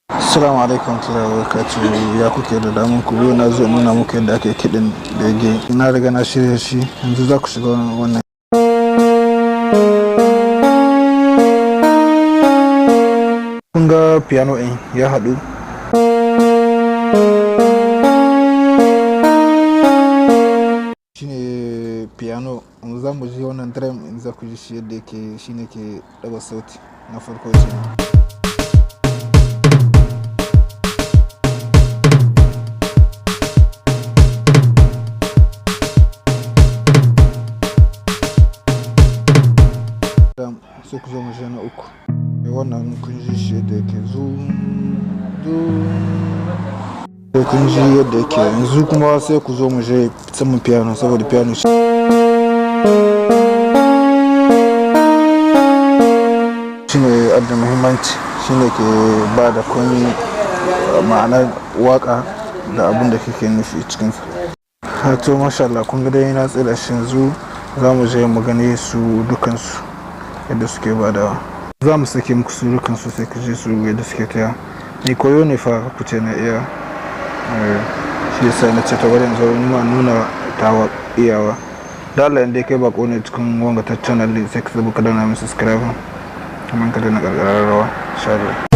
Assalamu alaikum warahmatullahi wabarakatuh. Ya kuke da damun ku? Yau na zo in nuna muku yadda ake kiɗin bege. Na riga na shirya shi, yanzu za ku shiga wannan. Kun ga piano ɗin ya haɗu. Shine piano. Yanzu za mu ji wannan drum in za ku ji shi yadda yake, shine ke ɗaga sauti na farko kenan. Sai ku zo mu je na uku. Wannan kun ji shi yadda yake sai kun ji yadda yake. Yanzu kuma sai ku zo mu je saman piano, saboda piano shine da muhimmanci, shine ke ba da komi ma'anar waka da abin da kake nufi cikinsa. To masha Allah, kun ga dai na tsira shi. Yanzu za mu je mu gane su dukansu yadda suke badawa. Za mu sake muku su dukansu sai ku je su yadda suke taya. Ni koyo ne fa ku ce na iya. Shi yasa na ce ta bari in zo ni ma nuna tawa iyawa. Da Allah in dai kai bako ne cikin wanga ta channel sai ka sabu ka danna min subscribe, kuma ka danna ƙarƙararrawa. Insha Allah.